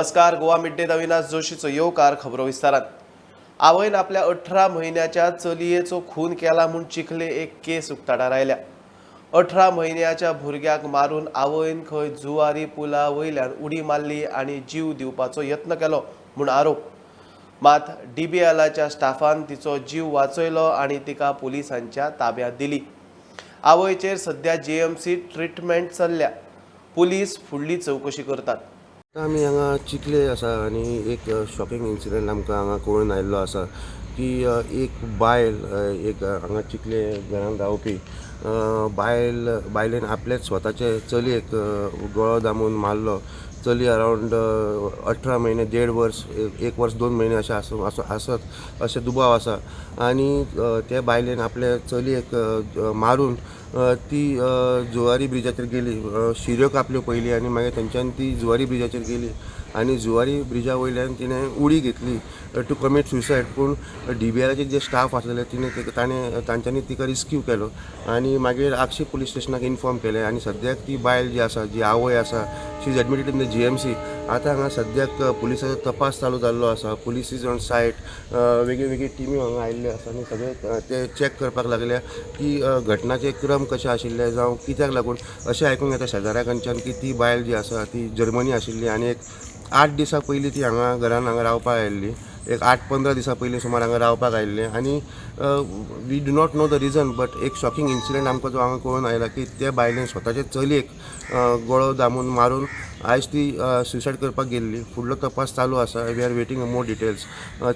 नमस्कार. Goa mid day Avinash जोशीचो येवकार खबरो विस्तारात. आवयन आपल्या 18 म्हयन्याच्या चलयेचो खून केला म्हूण चिखले एक केस उक्ताडार आयल्या. 18 म्हयन्याच्या भुरग्याक मारून आवयन खंय जुवारी पुला वयल्यान उडी मारली आनी जीव दिवपाचो यत्न केलो म्हूण आरोप. मात डीबीएलच्या स्टाफान तिचो जीव वाचयलो आनी तिका पुलिसांच्या ताब्यांत दिली. आवयचेर सध्या जीएमसी ट्रीटमेंट चल्ल्या. पुलीस फुडली चौकशी करतात. आमी हांगा चिखले आसा आनी एक शॉकिंग इन्सिडंट आमकां हांगा कळून आयिल्लो आसा की एक बायल एक हांगा चिखले घरांत रावपी बायलेन आपलेच स्वताचे चलयेक गळो दामून मारलो. चली अरावंड 18 म्हयने 1.5 वर्स 1 वर्स 2 म्हयने अशें आसत अशें दुबाव आसा. आनी त्या बायलेन आपल्या चलयेक मारून ती जुवारी ब्रिजाचेर गेली. शिऱ्यो कापल्यो पयलीं आनी मागीर थंयच्यान ती जुवारी ब्रिजाचेर गेली आनी जुवारी ब्रिजा वयल्यान तिणें उडी घेतली टू कमीट सुसायड. पूण डीबीएलचे जे स्टाफ आसलेले तांच्यांनी तिका रिस्क्यू केलो आनी मागीर आक्षी पुलीस स्टेशनाक इन्फॉर्म केलें. आनी सद्याक ती बायल जी आसा, जी आवय आसा, she is admitted in the GMC. आतां हांगा सद्याक पुलिसाचो तपास चालू जाल्लो आसा. Police is on site. वेगळी टिमी हांगा आयिल्ल्यो आसा आनी सगळे ते चॅक करपाक लागल्या की घटनाचे क्रम कशे आशिल्ले जावं कित्याक लागून. अशें आयकूंक येता शेजाऱ्या कडच्यान की ती बायल जी आसा ती जर्मनी आशिल्ली आनी एक 8 दिसां पयलीं ती हांगा रावपाक आयिल्ली. एक 8-15 दिसां पयलीं सुमार हांगा रावपाक आयिल्लें. आनी we do not know the reason, but एक शॉकिंग इन्सिडंट आमकां जो हांगा कळून आयला की त्या बायलेन स्वताचे चलयेक गळो दामून मारून आयज ती सुसायड करपाक गेल्ली. फुडलो तपास चालू आसा. We are waiting more details.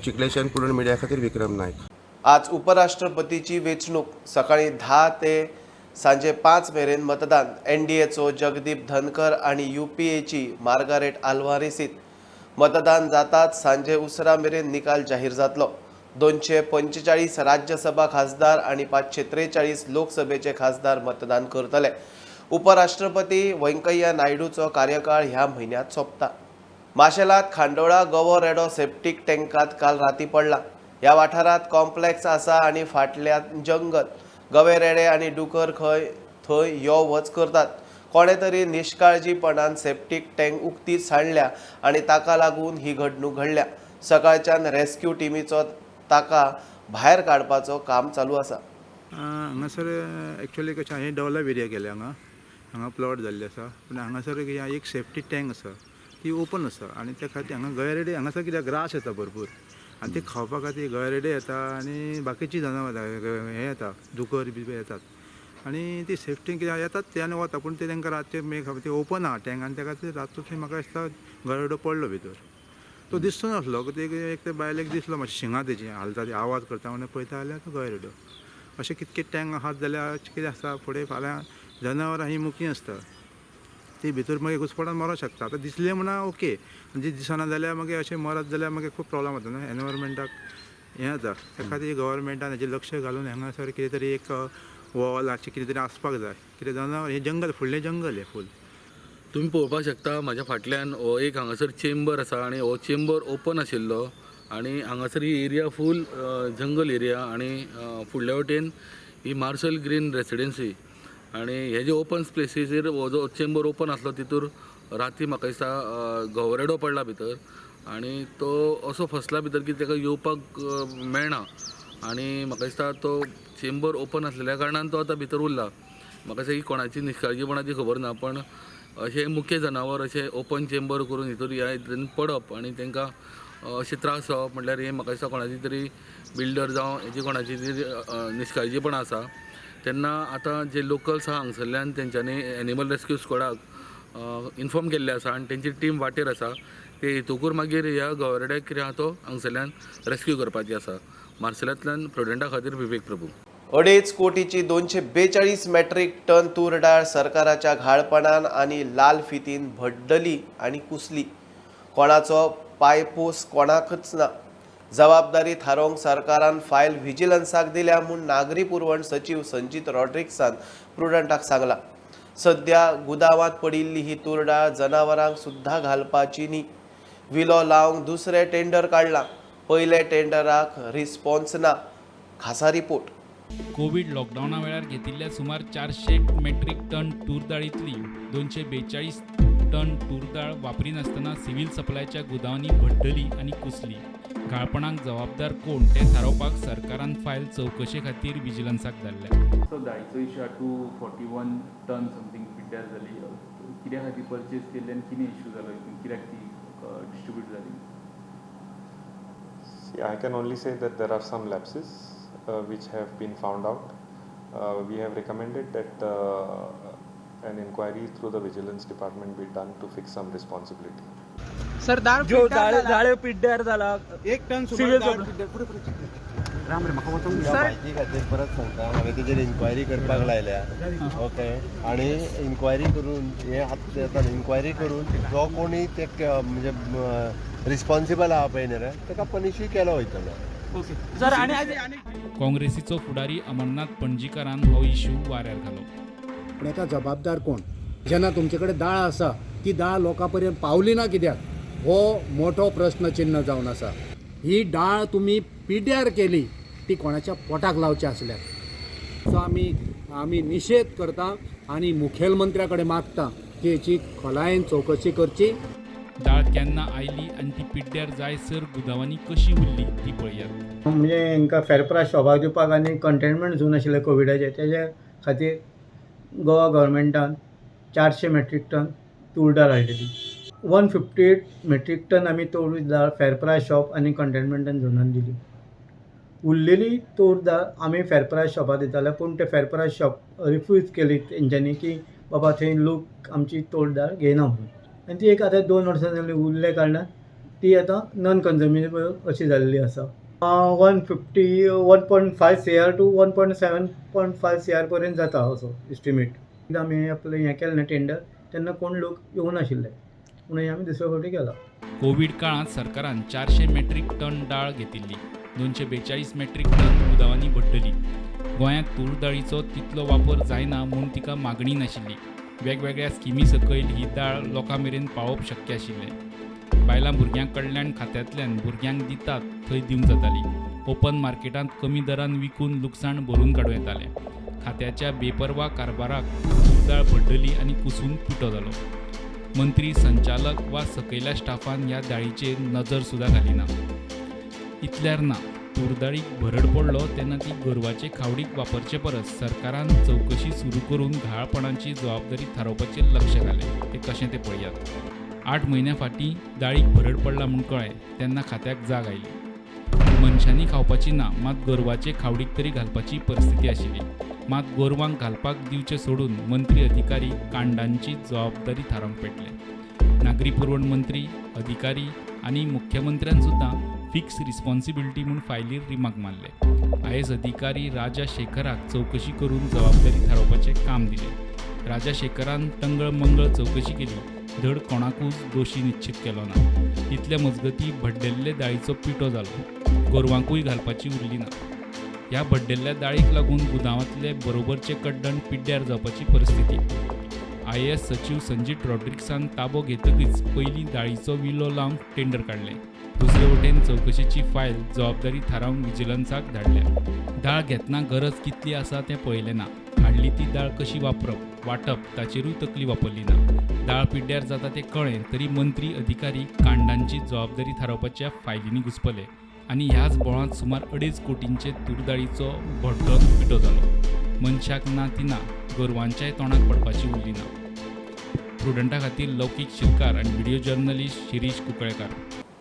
चिखलेच्यान पुरण मिडिया खातीर विक्रम नायक. आज उपराष्ट्रपतीची वेंचणूक सकाळी 10 ते सांजे 5 मेरेन मतदान. एनडीएचो जगदीप धनकर आणि यूपीएची मार्गारेट आल्वारेसीत मतदान जाताच सांजे उसरा मेरेन निकाल जाहीर जातलो. 245 राज्यसभा खासदार आणि 543 लोकसभेचे खासदार मतदान करतले. उपराष्ट्रपती व्यंकय्या नायडूचो कार्यकाळ ह्या म्हयन्यात सोंपता. माशेलात खांडोळा गवो रेडो सेप्टीक टँकात काल राती पडला. ह्या वाठारात कॉम्प्लेक्स आसा आनी फाटल्यान जंगल. गवे रेडे आनी डुकर थंय यो वच करतात. कोणे तरी निश्काळजीपणान सेप्टीक टँक उक्तीच हाडल्या आनी ताका लागून ही घडणूक घडल्या. सकाळच्यान रेस्क्यू टिमीचो ताका भायर काडपाचो काम चालू आसा. हांगासर एक्चुअली कशें हांवें डेवलप एरिया केले. हांगा प्लॉट जाल्ले आसा. पूण हांगासर एक सेफ्टी टँक आसा ती ओपन आसा आनी त्या खातीर हांगा गवेरेडे हांगासर कित्याक ग्रास येता भरपूर आनी ते खावपा खातीर गवेरेडे येता आनी बाकीची जनावरां हे येता, दुकर बी येतात आनी ती सेफ्टी कित्याक येतात ते आनी वता. पूण ते तांकां रातचे ते ओपन आहा टँक आनी त्या खातीर रातचो म्हाका दिसता गवेरेडो पडलो भितर. तो दिसतो नासलो. एक ते बायलेक दिसलो मातशें शिंगा तेजी हालता ती आवाज करता म्हणून पळयता जाल्यार तो गवेरेडो. अशें कितके टँक आहात जाल्यार कितें आसता फुडें फाल्यां जनावरां ही मुकी आसता ती भितर मागीर घुसपटान मरोंक शकता. आतां दिसलें म्हणा ओके, म्हणजे दिसना जाल्यार मागीर अशें मरत जाल्यार मागीर खूब प्रॉब्लम जाता न्हू एनवायरमेंटाक हें जाता. त्या खातीर गव्हर्मेंटान हेजेर लक्ष घालून हांगासर कितें तरी एक वॉल कितें तरी आसपाक जाय. कितें जनावर हें जंगल फुडलें जंगल हें फूल. तुम्ही पळोवपाक शकता म्हाज्या फाटल्यान हो एक हांगासर चेंबर आसा आनी हो चेंबर ओपन आशिल्लो आनी हांगासर ही एरिया फूल जंगल एरिया आनी फुडल्या वटेन ही मार्शल ग्रीन रेसिडेन्सी आनी हे जे ओपन प्लेसीसर हो जो चेंबर ओपन आसलो तितूर राती म्हाका दिसता गवेरेडो पडला भितर आनी तो असो फसला भितर की ताका येवपाक मेळना आनी म्हाका दिसता तो चेंबर ओपन आसलेल्या कारणान तो आतां भितर उरला. म्हाका दिसता ही कोणाची निश्काळजीपणाची खबर ना, पण अशें मुख्य जनावर अशें ओपन चेंबर करून भितर ह्या हितून पडप आनी तांकां अशें त्रास जावप म्हटल्यार हें म्हाका दिसता कोणाची तरी बिल्डर जावं हेजी कोणाची तरी निश्काळजीपण आसा. तेन्ना आतां जे लोकल्स आहा हांगसरल्यान तेंच्यांनी एनिमल रेस्क्यू स्क्वॉडाक इन्फॉर्म केल्ले आसा आनी तेंची टीम वाटेर आसा. ते येतकूर मागीर ह्या गवेरेड्याक कितें आहा तो हांगसरल्यान रेस्क्यू करपाची आसा. मार्सेलांतल्यान प्रुडंटा खातीर विवेक प्रभू. 2.5 कोटीची 242 मेट्रीक टन तूर डाळ सरकाराच्या घाळपणान आनी लाल फितीन भड्डली आनी कुसली. कोणाचो पायपूस कोणाकच ना. जबाबदारी थारोवंक सरकारान फायल व्हिजिलन्साक दिल्या म्हूण नागरी पुरवण सचिव संजीत रॉड्रिक्सान प्रुडंटाक सांगला. सध्या गुदावांत पडिल्ली ही तूर डाळ जनावरांक सुद्धा घालपाची न्ही. विलो लावंक दुसरें टेंडर काडलां. पयले टेंडराक रिस्पॉन्स ना. खासा रिपोर्ट. कोविड लॉकडाऊना वेळार घेतिल्ल्या सुमार 400 मेट्रीक टन तूर डाळींतली 242 टन तूर डाळ वापरी नासतना सिव्हिल सप्लायच्या गुदावांनी भड्डली आनी कुसली. गाळपणाक जबाबदार कोण तें थारावपाक सरकारान फायल चवकशे खातीर विजिलन्साक धाडल्या. सो दाळीचो इशू हा 241 टन समथींग पिड्ड्यार जाली. कित्या खातीर परचेज केल्ली आनी कितें इशू जालो हितून, कित्याक ती डिस्ट्रीब्यूट जाली? See, I can only say that there are some lapses which have been found out. We have recommended that an inquiry through the vigilance department be done to fix some responsibility. Sir जाळे पिड्ड्यार झाला 1 ton माहिती खातीर परत सांगता हांवें तेजेर inquiry करपाक लायल्या. ओके, आणि इन्क्वायरी करून हे आतां इन्क्वायरी करून जो कोणी ते म्हणजे रिस्पॉन्सिबल आहा पळय न्ही रे, ताका पनिशूय केलो वयतलो. सर आणि काँग्रेसीचो फुडारी अमरनाथ पणजीकारान हो इशू वाऱ्यार घालो. पूण हेका जबाबदार कोण? जेन्ना तुमचे कडेन दाळ आसा ती दाळ लोकां पर्यंत पावली ना कित्याक? हो मोठो प्रश्नचिन्ह जावन आसा. ही दाळ तुमी पिड्ड्यार केली ती कोणाच्या पोटाक लावची आसल्यार. सो आमी निशेध करता आनी मुखेलमंत्र्या कडेन मागता की हेची खोलायेन चवकशी करची. दाळ केन्ना आयली आनी ती पिड्ड्यार जायसर गुदावांनी कशी उरली ती पळयात. म्हणजे हांकां फेरप्रायस शॉपाक दिवपाक आनी कंटेनमेंट झोन आशिल्ले कोविडाचे, तेजे खातीर गोवा गव्हर्मेंटान 400 मेट्रीक टन तूर दाळ हाडलेली. 158 मेट्रीक टन आमी तूर दाळ फेरप्रायस शॉप आनी कंटेनमेंट झोनान दिली. उरलेली तूर दाळ आमी फेरप्रायस शॉपाक दिताले, पूण ते फेरप्रायस शॉप रिफ्यूज केली तेंच्यांनी की बाबा थंय लोक आमची तूर दाळ घेयना म्हणून. आनी ती एक आतां 2 वर्सां जाली उरले कारणान ती आतां नॉन कन्झ्युमेबल अशी जाल्ली आसा. 1.5 CR टू 1.7.5 CR पर्यंत जाता असो एस्टिमेट. एकदां आमी आपलें हें केलें ना टेंडर, तेन्ना कोण लोक येवनाशिल्ले म्हणून आमी दुसरे फावटी केला. कोविड काळात सरकारान 400 मेट्रीक टन दाळ घेतिल्ली, 242 मेट्रीक टन गुदावांनी भड्डली. गोंयांत तूर दाळीचो तितलो वापर जायना म्हूण तिका मागणी नाशिल्ली. वेगवेगळ्या स्किमी सकयल ही दाळ लोकां मेरेन पावप शक्य आशिल्लें. बायलां भुरग्यां कडल्यान खात्यांतल्यान भुरग्यांक दितात थंय दिवंक जाताली. ओपन मार्केटांत कमी दरान विकून लुकसाण भरून काडूं येतालें. खात्याच्या बेपरवा कारबाराक तूर दाळ भड्डली आनी कुसून पिटो जालो. मंत्री, संचालक वा सकयल्या स्टाफान ह्या दाळीचेर नजर सुद्दां घालिना. इतल्यार ना, तूर दाळीक भरड पडलो तेन्ना ती गोरवाचे खावडीक वापरचे परस सरकारान चवकशी सुरू करून घाळपणाची जबाबदारी थारोवपाचेर लक्ष घालें. ते कशें तें पळयात. 8 म्हयन्या फाटीं दाळीक भरड पडला म्हूण कळ्ळें तेन्ना खात्याक जाग आयली. मनशांनी खावपाची ना, मात गोरवाचे खावडीक तरी घालपाची परिस्थिती आशिल्ली. मात गोरवांक घालपाक दिवचे सोडून मंत्री अधिकारी कांडांची जबाबदारी थारावंक पेटले. नागरी पुरवण मंत्री, अधिकारी आनी मुख्यमंत्र्यान सुद्दां फिक्स रिस्पॉन्सिबिलिटी म्हूण फायलीर रिमार्क मारले. आयएस अधिकारी राजा शेखराक चवकशी करून जबाबदारी थारोवपाचें काम दिलें. राजा शेखरान तंगळ मंगळ चवकशी केली, धड कोणाकूच दोशी निश्चित केलो ना. इतले मजगतीं भड्डेल्ले दाळीचो पिटो जालो, गोरवांकूय घालपाची उरली ना. ह्या भड्डेल्ल्या दाळीक लागून गुदावांतले बरोबरचे कड्डण पिड्ड्यार जावपाची परिस्थिती. आयएस सचिव संजीत रॉड्रिक्सान ताबो घेतकीच पयलीं दाळीचो विलो लावंक टेंडर काडलें. दुसरे वटेन चवकशेची फायल जबाबदारी थारावंक विजिलन्साक धाडल्या. दाळ घेतना गरज कितली आसा तें पळयलें ना. हाडली ती दाळ कशी वापरप, वांटप ताचेरूय तकली वापरली ना. दाळ पिड्ड्यार जाता तें कळ्ळें तरी मंत्री, अधिकारी कांडांची जबाबदारी थारावपाच्या फायलींनी घुसपले आनी ह्याच बोळांत सुमार 2.5 कोटींचे तूर दाळीचो भड्डो पिटो जालो. मनशाक ना ती ना, गोरवांच्याय तोंडाक पडपाची उरली ना. प्रुडंटा खातीर लौकीक शिलकार आनी video journalist Shirish Kunkalekar.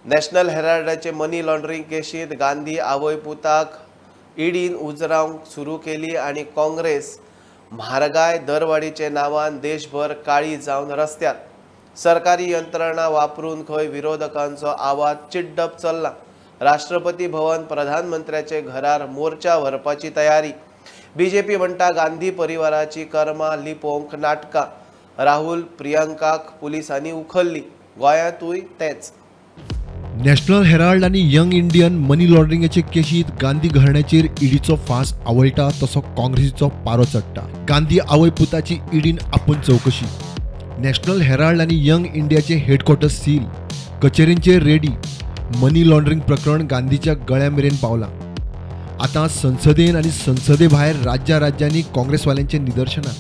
National हेराल्डाचे मनी लॉन्ड्रिंग केशींत गांधी आवय पुताक ईडीन उजरावंक सुरू केली आनी काँग्रेस म्हारगाय दरवाडीचे नांवान देशभर काळी जावन रस्त्यार. सरकारी यंत्रणा वापरून खंय विरोधकांचो आवाज चिड्डप चल्ला. राष्ट्रपती भवन, प्रधानमंत्र्याचे घरार मोर्चा व्हरपाची तयारी. बीजेपी म्हणटा गांधी परिवाराची कर्मां लिपोवंक नाटकां. राहुल, प्रियंकाक पुलिसांनी उखल्ली. गोंयांतूय तेच. नॅशनल हेराल्ड आनी यंग इंडियन मनी लॉन्ड्रिंगाचे केशींत गांधी घराण्याचेर ईडीचो फास आवळटा तसो काँग्रेसीचो पारो चडटा. गांधी आवय पुताची ईडीन आपूण चवकशी. नॅशनल हेराल्ड आनी यंग इंडियाचे हेडक्वॉर्टर्स सील. कचेरींचेर रेडी. मनी लॉन्ड्रिंग प्रकरण गांधीच्या गळ्या मेरेन पावलां. आतां संसदेन आनी संसदे भायर राज्यांनी काँग्रेसवाल्यांचे निदर्शनां.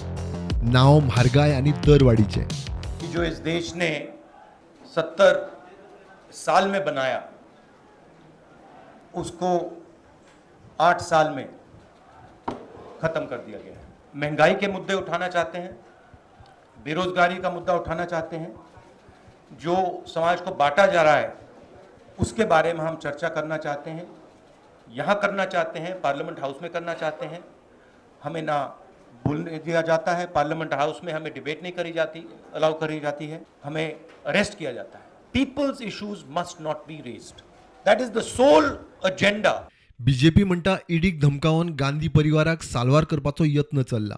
नांव म्हारगाय आनी दरवाडीचे. जो इस देश ने 70 साल में बनाया उसको 8 साल में ख़त्म कर दिया गया है। महंगाई के मुद्दे उठाना चाहते हैं, बेरोजगारी का मुद्दा उठाना चाहते हैं, जो समाज को बांटा जा रहा है उसके बारे में हम चर्चा करना चाहते हैं, यहाँ करना चाहते हैं, पार्लियामेंट हाउस में करना चाहते हैं। हमें ना बोलने दिया जाता है, पार्लियामेंट हाउस में हमें डिबेट नहीं करी जाती, अलाउ करी जाती है, हमें अरेस्ट किया जाता है। Peoples issues must not be raised, that is the sole agenda. BJP म्हणटा ईडीक धमकावन गांधी परिवाराक साल्वार करपाचो यत्न चल्ला।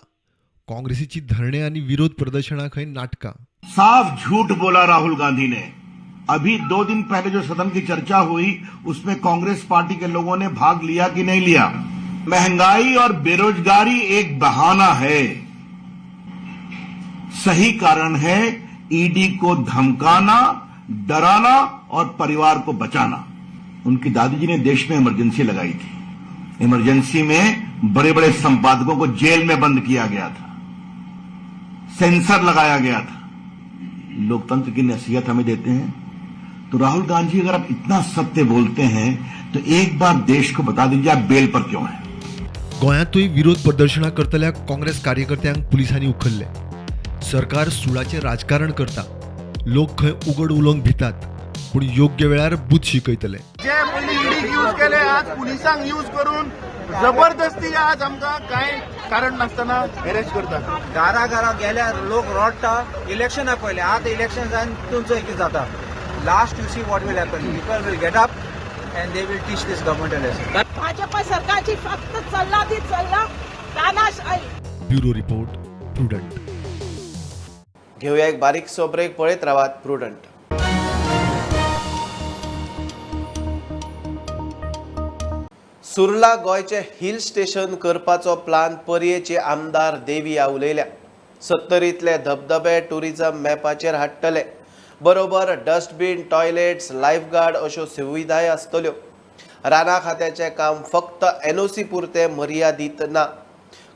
काँग्रेसीची धरणे आणि विरोध प्रदर्शनाक खंय नाटकां। साफ झूठ बोला राहुल गांधी ने। अभी 2 दिन पहले जो सदन की चर्चा हुई उसमें कांग्रेस पार्टी के लोगों ने भाग लिया कि नहीं लिया? महंगाई और बेरोजगारी एक बहाना है, सही कारण है ईडी को धमकाना, डराना और परिवार को बचाना। उनकी दादी जी ने देश में इमरजेंसी लगाई थी। इमरजेंसी में बड़े बड़े संपादकों को जेल में बंद किया गया था, सेंसर लगाया गया था। लोकतंत्र की नसीहत हमें देते हैं। तो राहुल गांधी अगर आप इतना सत्य बोलते हैं तो एक बार देश को बता दीजिए आप बेल पर क्यों हैं? गोंयांतूय विरोध प्रदर्शनां करतल्या काँग्रेस कार्यकर्त्यांक पुलिसांनी उखल्ले। सरकार सुडाचें राजकारण करता, लोक खंय उघड उलोवंक भितात, पूण योग्य वेळार बूथ शिकयतले। जे पयलीं ईडी यूज केले आज पुलिसांक यूज करून जबरदस्ती आज आमकां कांय कारण नासतना अरेस्ट करतात। घरा गेल्यार लोक रडटा इलेक्शना पयले, आतां इलेक्शन जावन तुमचो कितें जाता? Last you see what will happen, people will get up and they will teach this government a lesson. Bhajap सरकारची फक्त चल्ला तानाशाही। Bureau report prudent. घेऊया एक बारीकसो ब्रेक, पळयत रावात प्रुडंट। सुर्ला गोयचे हिल स्टेशन करपाचो प्लान पर्येचे आमदार देविया उलयल्या। 70तले धबधबे टुरिझम मॅपाचेर हाडटले। बरोबर डस्टबीन, टॉयलेट्स, लायफगार्ड अश्यो सुविधाय आसतल्यो। राना खात्याचें काम फक्त एनओसी पुरते मर्यादीत ना।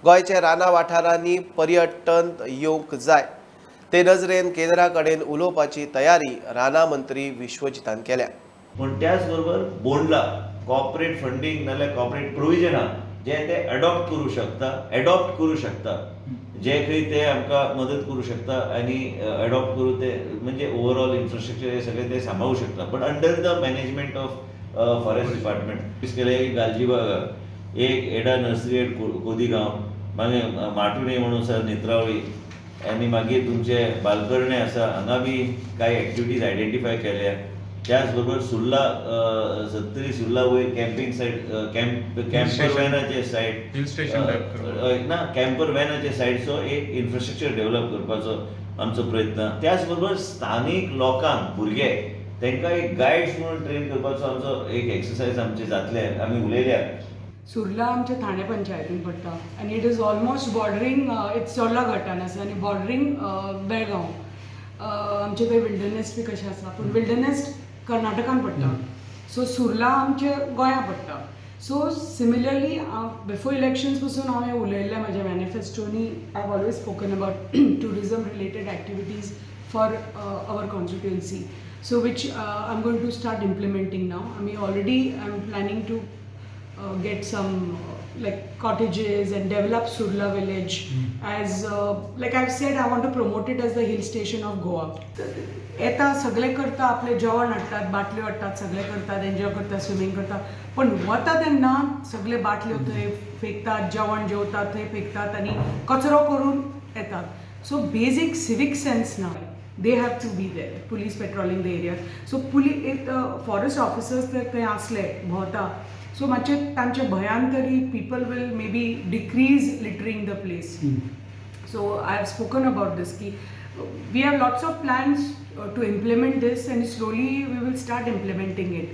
गोंयचे राना वाठारांनी पर्यटन येवंक जाय ते नजरेन केंद्रा कडेन उलोवपाची तयारी राना मंत्री विश्वजितान केल्या। पण त्याच बरोबर बोंडला कॉर्पोरेट फंडिंग नाल्यार कॉर्पोरेट प्रोविजनां जे ते अडॉप्ट करू शकता जे खंय ते आमकां मदत करू शकता आणि अडॉप्ट करू ते म्हणजे ओवरऑल इन्फ्रास्ट्रक्चर हे सगळे ते सांभाळू शकता, पण under the management of forest department. केले एक गालजीबाग, एक एडा नर्सरी एट कोदीगांव, मागीर माटुणे म्हणून आसा नेत्रावळी, आणि मागीर तुमचे बालकर्णे आसा, हांगा बी कांय एक्टिविटीज आयडेंटिफाय केल्या। त्याच बरोबर सुर्ला 70 सुर्ला वयर कॅम्पिंग सायट, कॅम्पर वॅनाचे सायट, हिल स्टेशन ना कॅम्पर वॅनाचे सायटचो एक इन्फ्रास्ट्रक्चर डेव्हलप करपाचो आमचो प्रयत्न। त्याच बरोबर स्थानीक लोकांक भुरगे तांकां एक गायड्स म्हणून ट्रेन करपाचो आमचो एक एक्सरसाइज आमचे जातले, आमी उलयल्या। सुर्ला आमच्या ठाणे पंचायतीन पडटा आनी इट इज ऑलमोस्ट बॉर्डरींग, इट्स चोडला घाटान आसा आनी बॉर्डरींग बेळगांव। आमचे थंय विल्डरनेस बी कशें आसा, पूण विल्डरनेस कर्नाटकान पडटा, सो सुर्ला आमचे गोंया पडटा। सो सिमिलरली बिफोर इलेक्शन्स पासून हांवें उलयल्लें म्हाज्या मॅनिफेस्टोनी, I have always spoken about tourism related activities for our constituency, so which I am going to start implementing now. आमी already I am planning to get some like cottages and develop Surla village as like I've said, I want to promote it as the hill station of Goa. येता सगळे करता, आपले जेवण हाडटात, बाटल्यो हाडटात, सगळे करतात, एन्जॉय करतात, स्विमींग करतात, पण वता तेन्ना सगळे बाटल्यो थंय फेकतात, जेवण जेवतात थंय फेकतात आनी कचरो करून येतात। सो बेसिक सिवीक सेन्स ना, they have to be there, police patrolling the area. So forest officers तर थंय आसले भोंवता, सो मातशे तांचे भयान तरी people will may be decrease littering the place. So I have spoken about this की we have lots of plans to implement this and slowly we will start implementing it.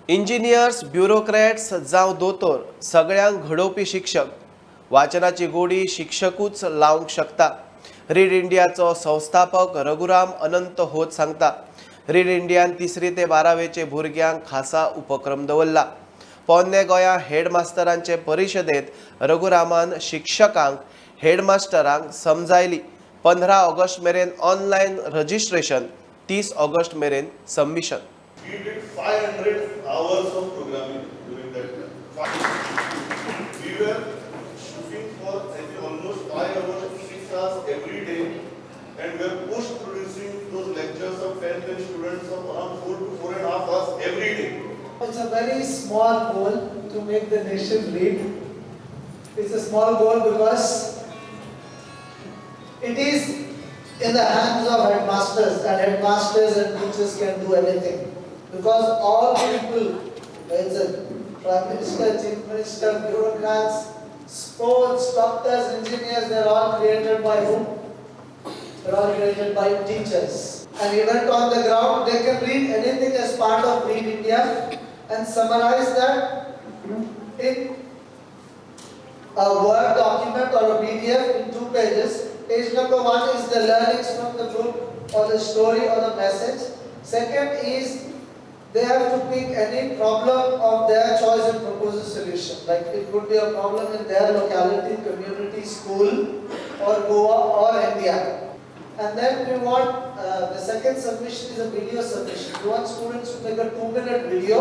Engineers, bureaucrats जावं दोतोर, सगळ्यांक घडोवपी शिक्षक, वाचनाची गोडी शिक्षकूच लावंक शकता। रीड इंडियाचो संस्थापक रघुराम अनंत होत सांगता। रीड इंडियान 3री ते 12वेचे भुरग्यांक खासा उपक्रम दवरला। पोन्ने गोंया हेडमास्टरांचे परिशदेत रघुरामान शिक्षकांक हेडमास्टरांक समजायली 15 ऑगस्ट मेरेन ऑनलायन रजिस्ट्रेशन 30 ऑगस्ट मेरेन submission. We did 500 hours of programming during that time. We were shooting for almost 5 hours, 6 hours every day, and we were post-producing those lectures of 10 students of around 4 to 4.5 hours every day. It's a very small goal to make the nation lead. It's a small goal because it is in the hands of headmasters, and headmasters and teachers can do anything. Because all people, it's a Prime Minister, Chief Minister, bureaucrats, sports, doctors, engineers, they're all created by whom? They're all created by teachers. And even on the ground, they can read anything as part of Read India and summarize that in a Word document or a PDF in 2 pages. Page number 1 is the learnings from the book or the story or the message. Second is they have to pick any problem of their choice and propose a solution. Like it could be a problem in their locality, community, school, or Goa or India. And then we want the second submission is a video submission. We want students to make a 2-minute video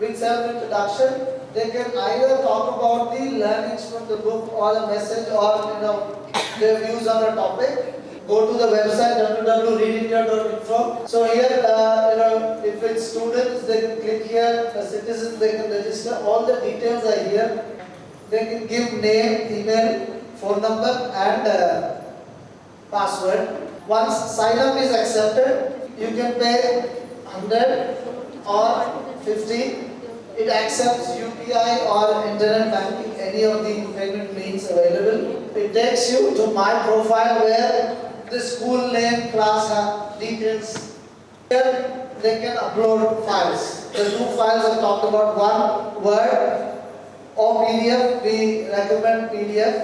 with self-introduction. They can either talk about the learnings from the book or the message or their views on a topic. Go to the website www.readindia.info. So here, if it's students, they can click here. Citizens, they can register. All the details are here. They can give name, email, phone number, and password. Once sign up is accepted, you can pay 100 or 50. It accepts UPI or internet banking, any of the payment means available. It takes you to my profile where the school name, class details. Here they can upload files. The 2 files I've talked about, one Word or PDF. We recommend PDF.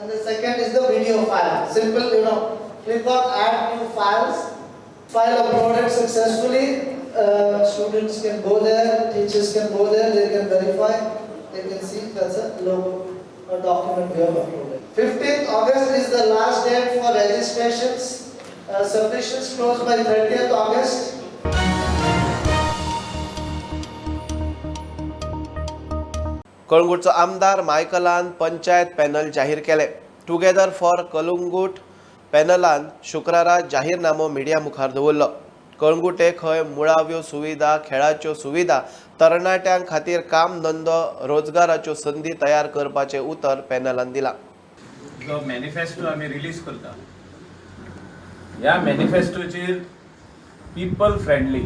And the second is the video file. Simple, click on add new files. File uploaded successfully. Students can go there, teachers can go there, they can verify, they can see that's a logo, a document we have uploaded. 15th August is the last date for registrations. Submissions close by 30th August. कळंगूटचो आमदार मायकलान panchayat panel जाहीर केले. Together for Calangute पॅनलान शुक्रारा जाहीरनामो media मुखार दवरलो. कळंगूटे खंय मुळाव्यो सुविधा, खेळाच्यो सुविधा, तरणाट्यां खातीर काम धंदो, रोजगाराच्यो संदी तयार करपाचे उतर पॅनलान दिला. जो मॅनिफेस्टो आमी रिलीज करता, ह्या मॅनिफेस्टोचेर पीपल फ्रेंडली,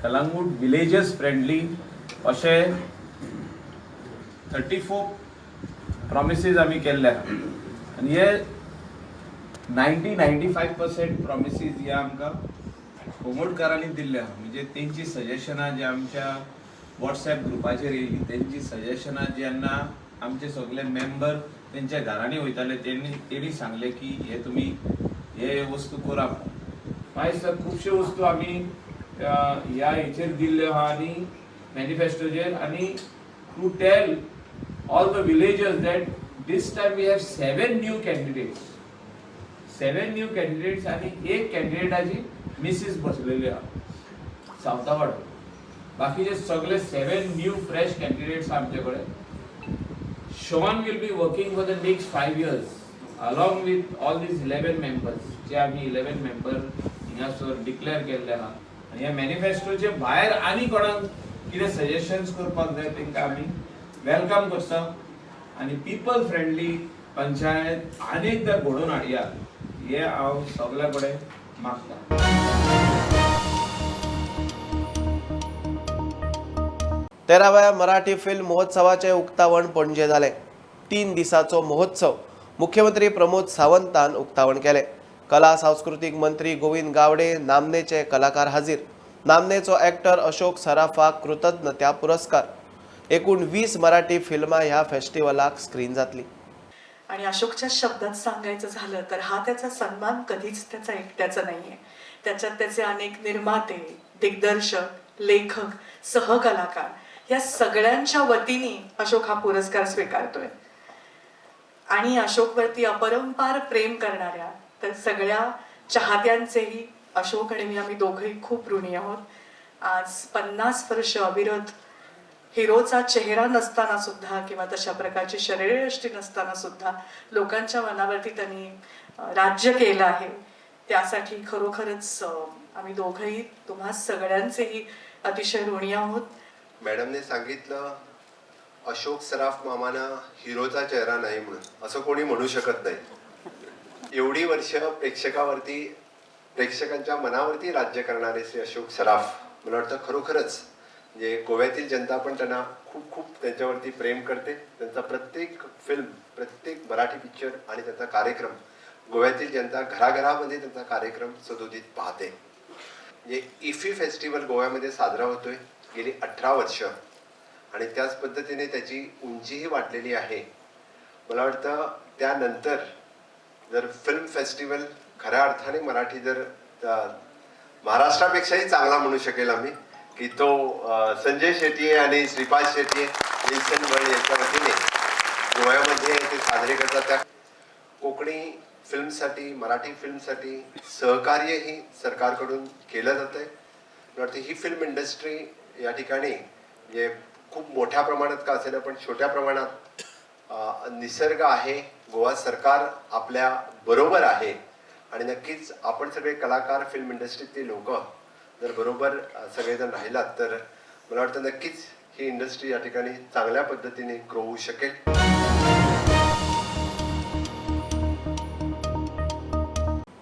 कळंगूट विलेजस फ्रेंडली अशे 34 प्रॉमिसीस आमी केल्ले आहा. आनी हे 90-95% प्रॉमिसीस ह्या आमकां कोमोडकारांनी दिल्ले आहा. म्हणजे तेंची सजेशनां जे आमच्या वॉट्सॅप ग्रुपाचेर येयली, तेंची सजेशनां जेन्ना आमचे सगळे मेंबर तेंच्या घरांनी वयताले तेणी सांगले की हे तुमी हे वस्तू करा. आयज खुबशे वस्तू आमी ह्या हेचेर दिल्ल्यो आहा आनी मॅनिफेस्टोचेर, आनी to tell all the villagers that this time we have 7 new candidates. 7 new candidates आणि एक कॅन्डिडेटाची मिसेस बसलेली आहा सावतावाड. बाकीचे सगळे 7 न्यू फ्रेश कॅन्डिडेट्स आमचे कडेन. Shawn will be working for the next 5 years along with all these 11 members जे आमी 11 मेंबर हिंगासर डिक्लेअर केल्ले आहा. आनी ह्या मॅनिफेस्टोचे भायर आनी कोणाक कितें सजेशन्स करपाक जाय तेंकां आमी वेलकम करता. आनी पीपल फ्रेंडली पंचायत अनेकदा घडोवन हाडया हे हांव सगळ्या कडेन मागता. 13व्या मराठी फिल्म महोत्सवाचे उक्तावण पणजे जाले. 3 दिसाचो महोत्सव मुख्यमंत्री प्रमोद सावंतान उक्तावण केले. कला सांस्कृतिक मंत्री गोविंद गावडे, नामनेचे कलाकार हाजीर. नामनेचो एक्टर अशोक सराफाक कृतज्ञता पुरस्कार. एकूण 20 मराठी फिल्मां ह्या फेस्टिवलाक स्क्रीन जातली. आणि अशोकच्या शब्दात सांगायचं झालं तर हा त्याचा सन्मान कधीच त्याचा एकट्याचा नाहीये. त्याच्यात त्याचे अनेक निर्माते, दिग्दर्शक, लेखक, सहकलाकार या सगळ्यांच्या वतीने अशोक हा पुरस्कार स्वीकारतोय. आणि अशोकवरती अपरंपार प्रेम करणाऱ्या तर सगळ्या चाहत्यांचेही अशोक आणि मी आम्ही दोघंही खूप ऋणी आहोत. आज 50 वर्ष अविरत हिरोचा चेहरा नसताना सुद्धा किंवा तशा प्रकारची शरीरयष्टी नसताना सुद्धा लोकांच्या मनावरती त्यांनी राज्य केलं आहे. त्यासाठी खरोखरच आम्ही दोघंही तुम्हा सगळ्यांचेही अतिशय ऋणी आहोत. मॅडमने सांगितलं अशोक सराफ मामाना हिरोचा चेहरा नाही म्हणून, असं कोणी म्हणू शकत नाही. एवढी वर्ष प्रेक्षकांच्या मनावरती राज्य करणारे श्री अशोक सराफ, मला वाटतं खरोखरच म्हणजे गोव्यातील जनता पण त्यांना खूप खूप त्यांच्यावरती प्रेम करते. त्यांचा प्रत्येक फिल्म, प्रत्येक मराठी पिक्चर आणि त्यांचा कार्यक्रम गोव्यातील जनता घराघरामध्ये त्यांचा कार्यक्रम सदोदित पाहते. म्हणजे इफी फेस्टिवल गोव्यामध्ये साजरा होतोय गेली 18 वर्ष आणि त्याच पद्धतीने त्याची उंचीही वाढलेली आहे. मला वाटतं त्यानंतर जर फिल्म फेस्टिवल खऱ्या अर्थाने मराठी जर महाराष्ट्रापेक्षाही चांगला म्हणू शकेल आम्ही की तो संजय शेट्टी आणि श्रीपाद शेट्टी विल्सन वर्ल्ड यांच्या वतीने गोव्यामध्ये ते साजरे करतात. त्या कोकणी फिल्मसाठी, मराठी फिल्मसाठी सहकार्यही सरकारकडून केलं जातं आहे. मला वाटतं ही फिल्म इंडस्ट्री या ठिकाणी म्हणजे खूप मोठ्या प्रमाणात का असेना पण छोट्या प्रमाणात निसर्ग आहे. गोवा सरकार आपल्या बरोबर आहे आणि नक्कीच आपण सगळे कलाकार, फिल्म इंडस्ट्रीतले लोक जर बरोबर सगळेजण राहिलात तर मला वाटतं नक्कीच ही इंडस्ट्री या ठिकाणी चांगल्या पद्धतीने ग्रो होऊ शकेल.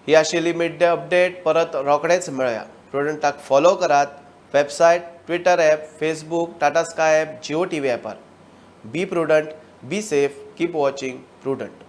ही आशिल्ली मिड डे अपडेट. परत रोखडेच मेळया. प्रुडंटाक फॉलो करात. Website, Twitter app, Facebook, Tata Sky app, Jio TV ॲपार. Be Prudent, be safe, keep watching prudent.